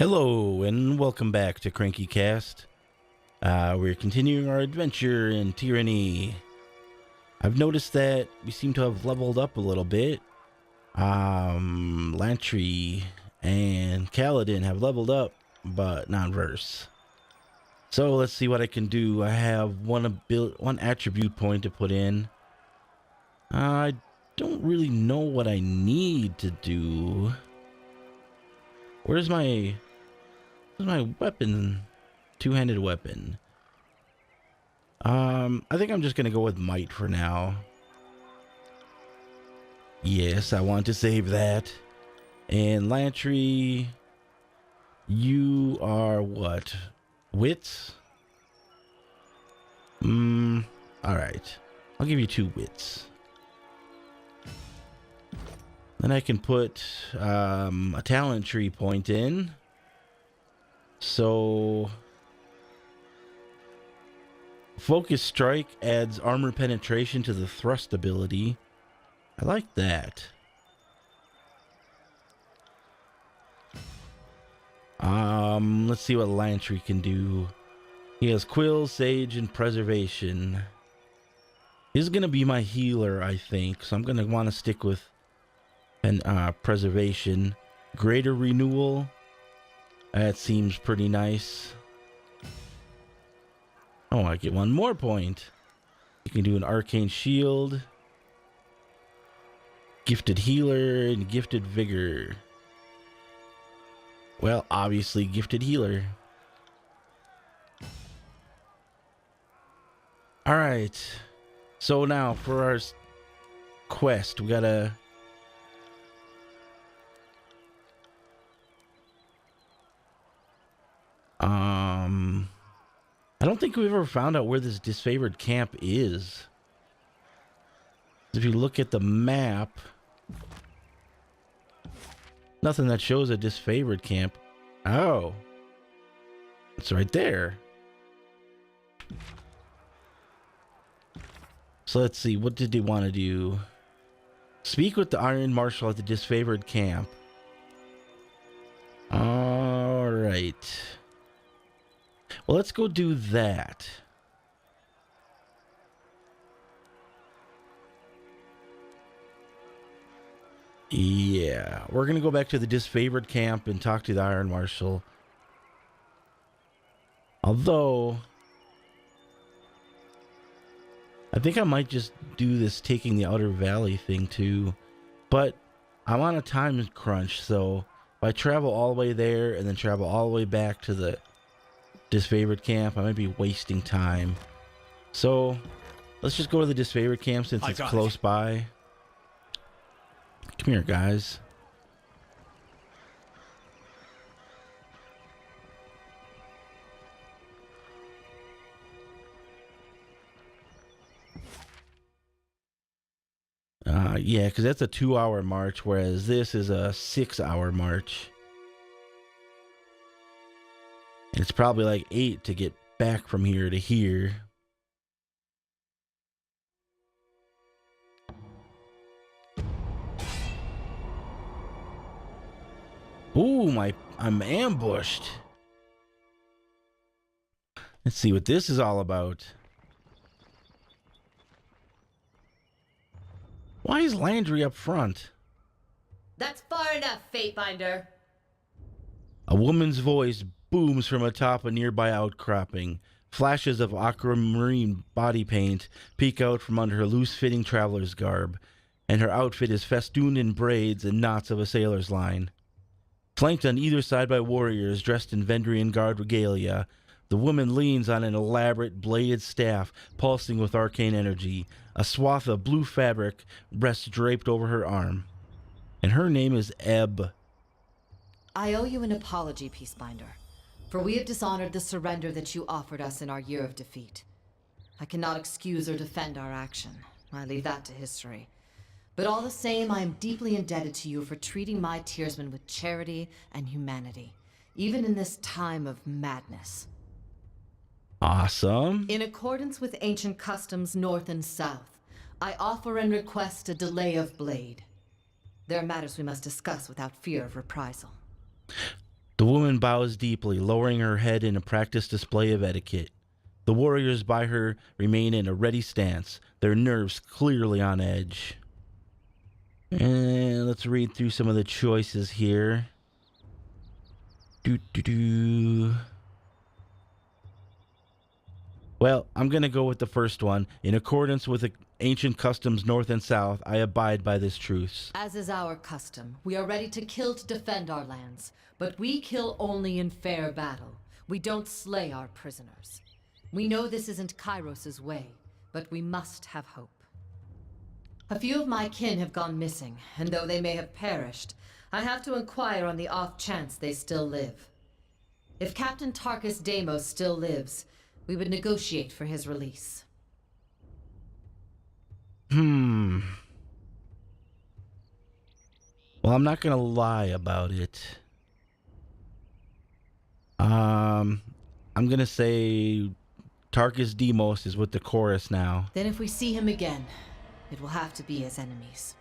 Hello and welcome back to CrankyCast. We're continuing our adventure in Tyranny. I've noticed that we seem to have leveled up a little bit. Lantry and Kaladin have leveled up, but not Verse. So let's see what I can do. I have one attribute point to put in. I don't really know what I need to do. Where's my weapon? Two-handed weapon. I think I'm just gonna go with might for now. Yes, I want to save that. And Lantry, you are what? Wits? Alright. I'll give you 2 wits. Then I can put a talent tree point in. So Focus Strike adds armor penetration to the thrust ability. I like that. Let's see what Lantry can do. He has Quill, Sage, and Preservation. He's gonna be my healer, I think. So I'm gonna want to stick with Preservation. Greater Renewal. That seems pretty nice. Oh, I get 1 more point. You can do an Arcane Shield, Gifted Healer, and Gifted Vigor. Well, obviously Gifted Healer. Alright. So now for our quest, we gotta... I don't think we've ever found out where this Disfavored camp is. If you look at the map, nothing that shows a Disfavored camp. Oh, it's right there. So let's see, what did they want to do? Speak with the Iron Marshal at the Disfavored camp. All right. Well, let's go do that. Yeah, we're going to go back to the Disfavored camp and talk to the Iron Marshal. Although, I think I might just do this taking the Outer Valley thing too. But I'm on a time crunch, so if I travel all the way there and then travel all the way back to the Disfavored camp, I might be wasting time. So let's just go to the Disfavored camp since it's close by. Come here, guys. Yeah, because that's a 2-hour march, whereas this is a 6-hour march. And it's probably like 8 to get back from here to here. Ooh, I'm ambushed. Let's see what this is all about. Why is Landry up front? That's far enough, Fatebinder. A woman's voice booms from atop a nearby outcropping. Flashes of aquamarine body paint peek out from under her loose-fitting traveler's garb, and her outfit is festooned in braids and knots of a sailor's line. Flanked on either side by warriors dressed in Vendrian guard regalia, the woman leans on an elaborate bladed staff pulsing with arcane energy. A swath of blue fabric rests draped over her arm. And her name is Ebb. I owe you an apology, Peacebinder, for we have dishonored the surrender that you offered us in our year of defeat. I cannot excuse or defend our action. I leave that to history. But all the same, I am deeply indebted to you for treating my tearsmen with charity and humanity, even in this time of madness. Awesome. In accordance with ancient customs north and south, I offer and request a delay of blade. There are matters we must discuss without fear of reprisal. The woman bows deeply, lowering her head in a practiced display of etiquette. The warriors by her remain in a ready stance, their nerves clearly on edge. And let's read through some of the choices here. Well, I'm going to go with the first one. In accordance with the ancient customs north and south, I abide by this truce. As is our custom, we are ready to kill to defend our lands, but we kill only in fair battle. We don't slay our prisoners. We know this isn't Kairos's way, but we must have hope. A few of my kin have gone missing, and though they may have perished, I have to inquire on the off chance they still live. If Captain Tarkus Deimos still lives, we would negotiate for his release. Well, I'm not gonna lie about it. I'm gonna say Tarkus Deimos is with the chorus now. Then if we see him again, it will have to be as enemies.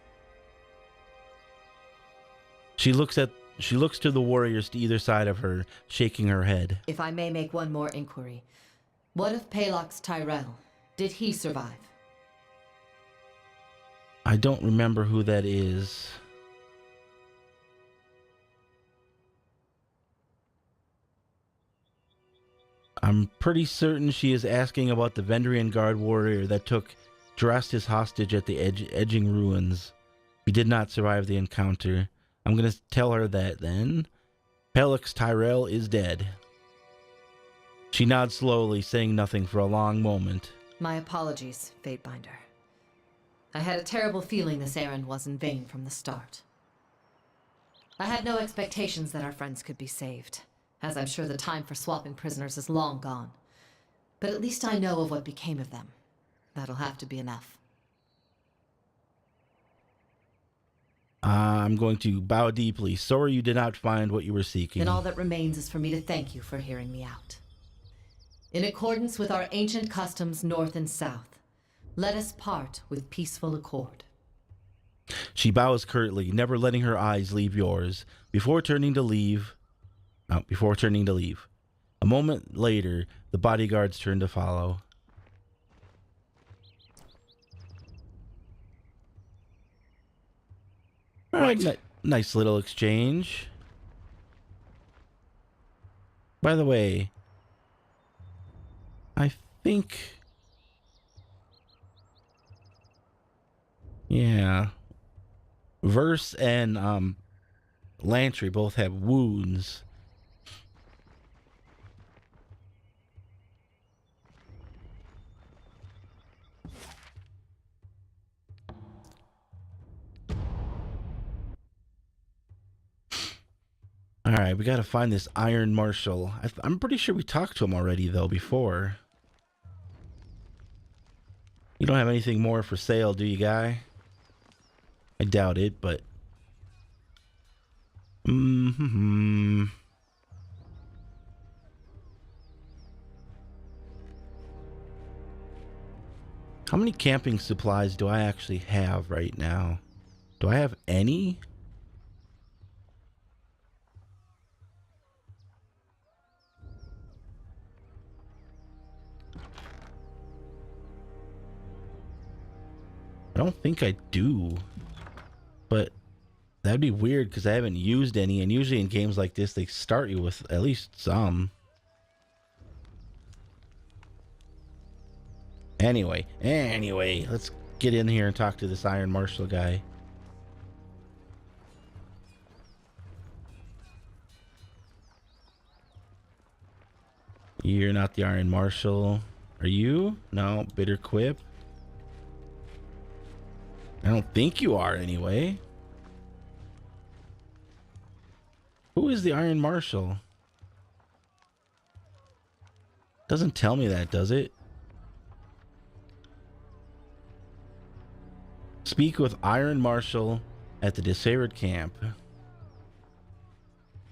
She looks to the warriors to either side of her, shaking her head. If I may make one more inquiry, what of Palox Tyrell? Did he survive? I don't remember who that is. I'm pretty certain she is asking about the Vendrian Guard warrior that took Drastis hostage at the edging ruins. He did not survive the encounter. I'm going to tell her that then. Palox Tyrell is dead. She nods slowly, saying nothing for a long moment. My apologies, Fatebinder. I had a terrible feeling this errand was in vain from the start. I had no expectations that our friends could be saved, as I'm sure the time for swapping prisoners is long gone. But at least I know of what became of them. That'll have to be enough. I'm going to bow deeply. Sorry you did not find what you were seeking. Then all that remains is for me to thank you for hearing me out. In accordance with our ancient customs north and south, let us part with peaceful accord. She bows curtly, never letting her eyes leave yours. Before turning to leave. A moment later, the bodyguards turn to follow. All right, nice little exchange. By the way, I think... Yeah. Verse and Lantry both have wounds. All right, we got to find this Iron Marshal. I'm pretty sure we talked to him already, though, before. You don't have anything more for sale, do you, guy? I doubt it, but... How many camping supplies do I actually have right now? Do I have any? I don't think I do, but that'd be weird because I haven't used any, and usually in games like this they start you with at least some. Anyway, let's get in here and talk to this Iron Marshal guy. You're not the Iron Marshal. Are you? No, Bitter Quip. I don't think you are anyway. Who is the Iron Marshal? Doesn't tell me that, does it? Speak with Iron Marshal at the Disfavored camp.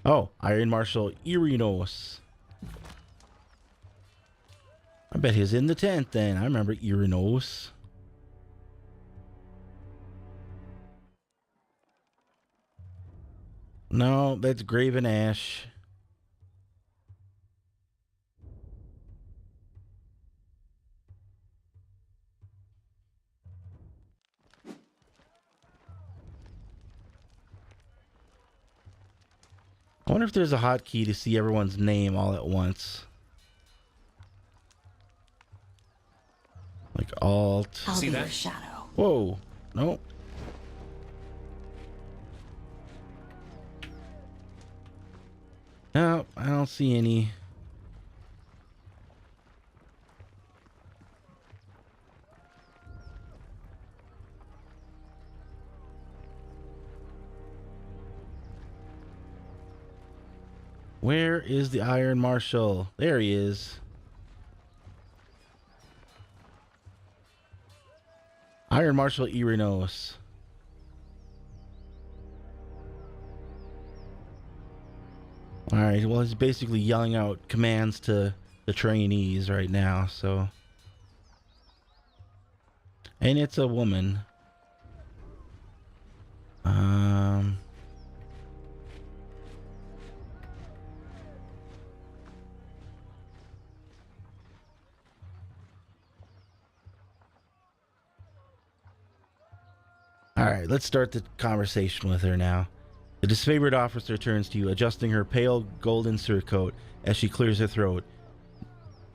Oh, Iron Marshal Irinos. I bet he's in the tent then. I remember Irinos. No, that's Graven Ash. I wonder if there's a hotkey to see everyone's name all at once. Like Alt. I'll be your shadow. Whoa. No. No, I don't see any. Where is the Iron Marshal? There he is. Iron Marshal Irinos. Alright, well, he's basically yelling out commands to the trainees right now, so. And it's a woman. Alright, let's start the conversation with her now. The disfavored officer turns to you, adjusting her pale golden surcoat as she clears her throat.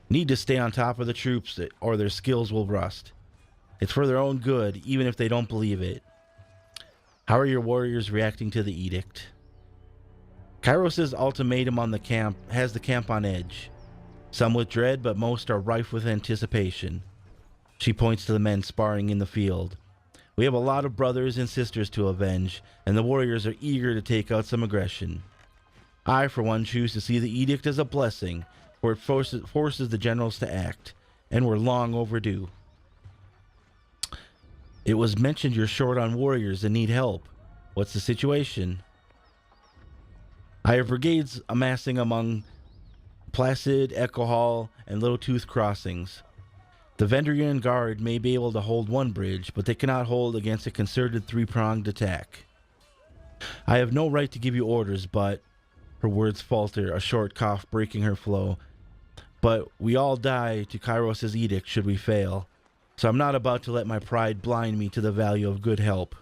Need to stay on top of the troops or their skills will rust. It's for their own good, even if they don't believe it. How are your warriors reacting to the edict? Kairos' ultimatum on the camp has the camp on edge. Some with dread, but most are rife with anticipation. She points to the men sparring in the field. We have a lot of brothers and sisters to avenge, and the warriors are eager to take out some aggression. I, for one, choose to see the edict as a blessing, for it forces the generals to act, and we're long overdue. It was mentioned you're short on warriors and need help. What's the situation? I have brigades amassing among Placid, Echo Hall, and Little Tooth crossings. The Vendrian Guard may be able to hold one bridge, but they cannot hold against a concerted three-pronged attack. I have no right to give you orders, but... Her words falter, a short cough breaking her flow. But we all die to Kairos' edict should we fail, so I'm not about to let my pride blind me to the value of good help.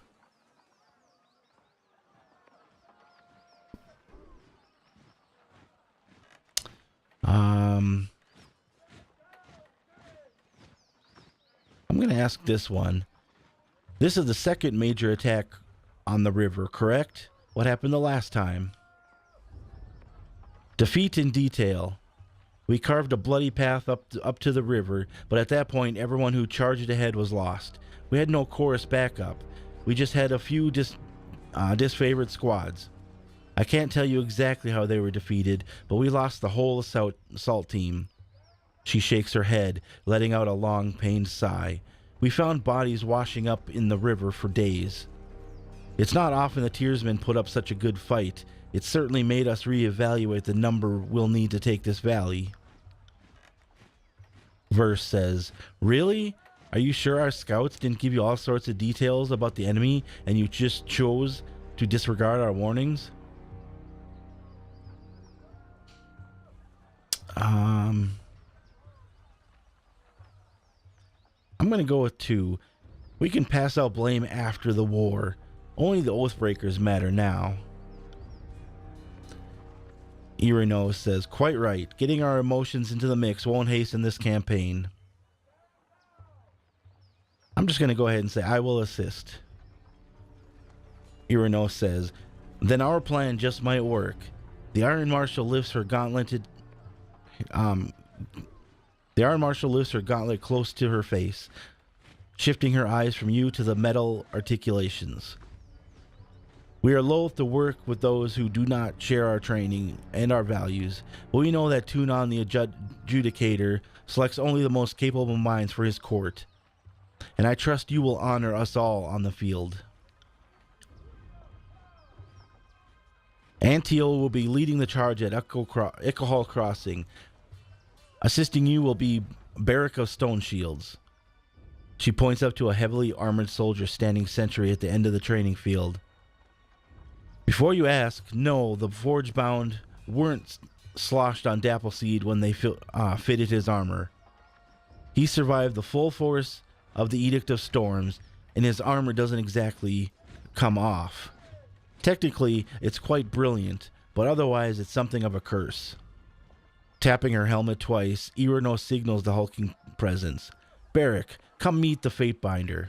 I'm going to ask this one. This is the second major attack on the river, correct? What happened the last time? Defeat in detail. We carved a bloody path up to the river, but at that point, everyone who charged ahead was lost. We had no chorus backup. We just had a few disfavored squads. I can't tell you exactly how they were defeated, but we lost the whole assault team. She shakes her head, letting out a long, pained sigh. We found bodies washing up in the river for days. It's not often the Tearsmen put up such a good fight. It certainly made us reevaluate the number we'll need to take this valley. Verse says, really? Are you sure our scouts didn't give you all sorts of details about the enemy and you just chose to disregard our warnings? I'm going to go with 2. We can pass out blame after the war. Only the Oathbreakers matter now. Irino says, quite right. Getting our emotions into the mix won't hasten this campaign. I'm just going to go ahead and say I will assist. Irino says, then our plan just might work. The Iron Marshal lifts her gauntlet close to her face, shifting her eyes from you to the metal articulations. We are loath to work with those who do not share our training and our values, but we know that Tunon the Adjudicator selects only the most capable minds for his court, and I trust you will honor us all on the field. Antio will be leading the charge at Echo Hall Crossing. Assisting you will be Barrack of Stone Shields. She points up to a heavily armored soldier standing sentry at the end of the training field. Before you ask, no, the Forge-bound weren't sloshed on Dappleseed when they fitted his armor. He survived the full force of the Edict of Storms, and his armor doesn't exactly come off. Technically, it's quite brilliant, but otherwise it's something of a curse. Tapping her helmet twice, Irino signals the hulking presence. Barrick, come meet the Fatebinder.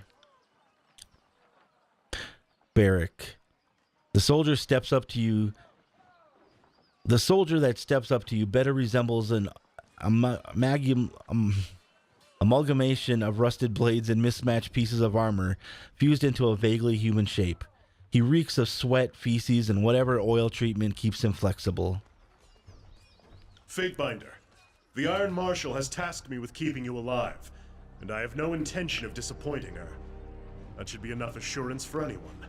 Barrick. The soldier steps up to you. The soldier that steps up to you better resembles an amalgamation of rusted blades and mismatched pieces of armor fused into a vaguely human shape. He reeks of sweat, feces, and whatever oil treatment keeps him flexible. Fatebinder, the Iron Marshal has tasked me with keeping you alive, and I have no intention of disappointing her. That should be enough assurance for anyone.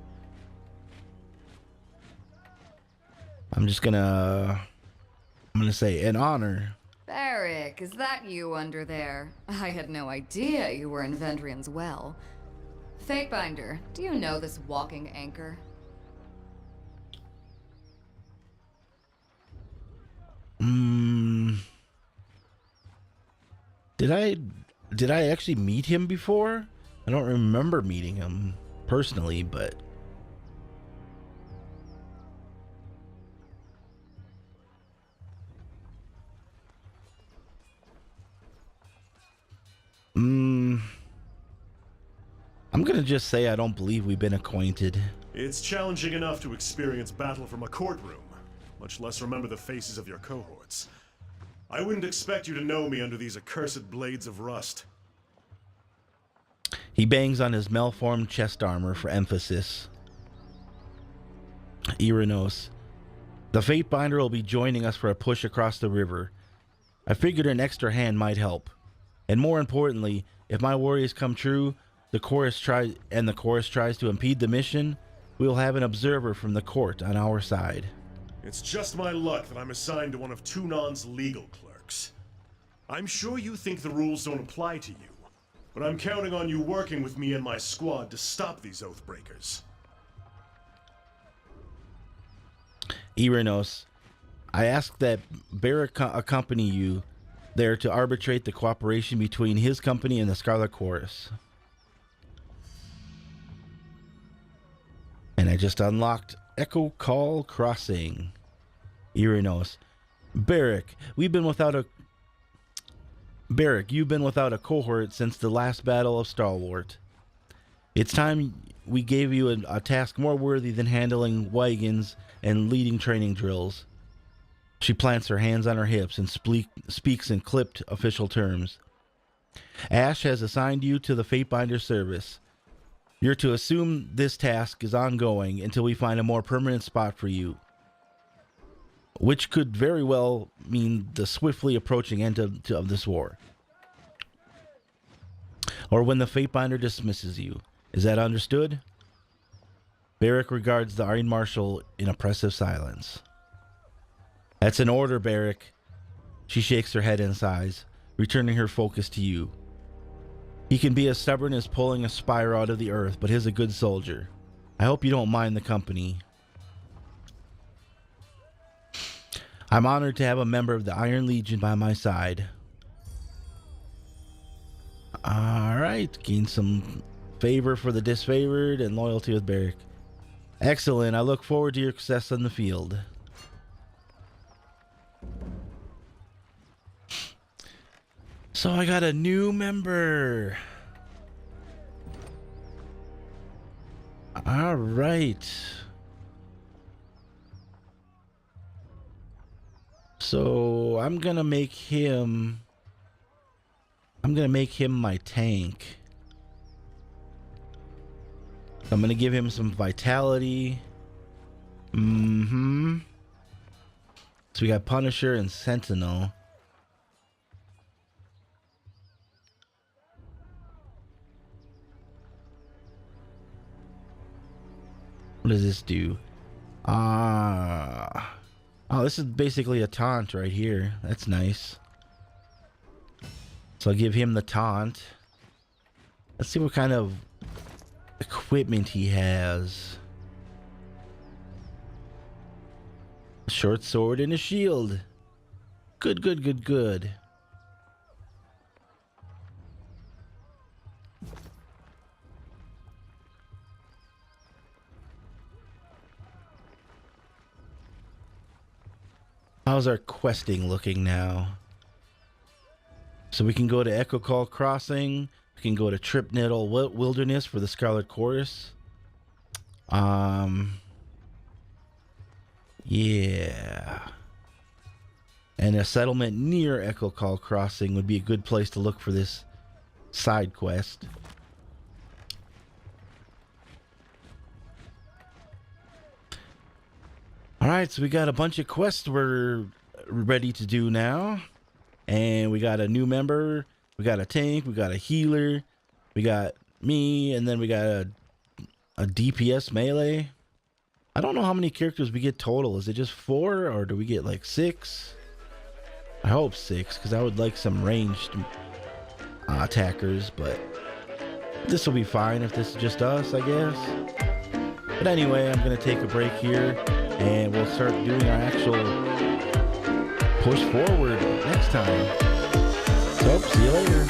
I'm gonna say an honor. Barrick, is that you under there? I had no idea you were in Vendrian's well. Fatebinder, do you know this walking anchor? Did I actually meet him before? I don't remember meeting him personally, but I'm gonna just say I don't believe we've been acquainted. It's challenging enough to experience battle from a courtroom, much less remember the faces of your cohorts. I wouldn't expect you to know me under these accursed blades of rust. He bangs on his malformed chest armor for emphasis. Irinos. The Fatebinder will be joining us for a push across the river. I figured an extra hand might help. And more importantly, if my worries come true, the chorus tries to impede the mission, we'll have an observer from the court on our side. It's just my luck that I'm assigned to one of Tunon's legal clerks. I'm sure you think the rules don't apply to you, but I'm counting on you working with me and my squad to stop these Oathbreakers. Irinos, I ask that Barrick accompany you there to arbitrate the cooperation between his company and the Scarlet Chorus. And I just unlocked Echo Call Crossing. Irinos. Barrick, you've been without a cohort since the last battle of Stalwart. It's time we gave you a task more worthy than handling wagons and leading training drills. She plants her hands on her hips and speaks in clipped official terms. Ash has assigned you to the Fatebinder service. You're to assume this task is ongoing until we find a more permanent spot for you, which could very well mean the swiftly approaching end of this war, or when the Fatebinder dismisses you. Is that understood? Barrick regards the Iron Marshal in oppressive silence. That's an order, Barrick. She shakes her head and sighs, returning her focus to you. He can be as stubborn as pulling a spire out of the earth, but he's a good soldier. I hope you don't mind the company. I'm honored to have a member of the Iron Legion by my side. Alright, gain some favor for the Disfavored and loyalty with Barrick. Excellent, I look forward to your success on the field. So I got a new member. All right. So I'm gonna make him my tank. I'm gonna give him some vitality. So we got Punisher and Sentinel. What does this do? Oh, this is basically a taunt right here. That's nice. So I'll give him the taunt. Let's see what kind of equipment he has. A short sword and a shield. Good, good, good, good. How's our questing looking now? So we can go to Echo Call Crossing. We can go to Trip Nettle Wilderness for the Scarlet Chorus. Yeah. And a settlement near Echo Call Crossing would be a good place to look for this side quest. Alright, so we got a bunch of quests we're ready to do now. And we got a new member, we got a tank, we got a healer, we got me, and then we got a DPS melee. I don't know how many characters we get total. Is it just 4 or do we get like 6? I hope 6, because I would like some ranged attackers, but this will be fine if this is just us, I guess. But anyway, I'm going to take a break here, and we'll start doing our actual push forward next time. So, see you later.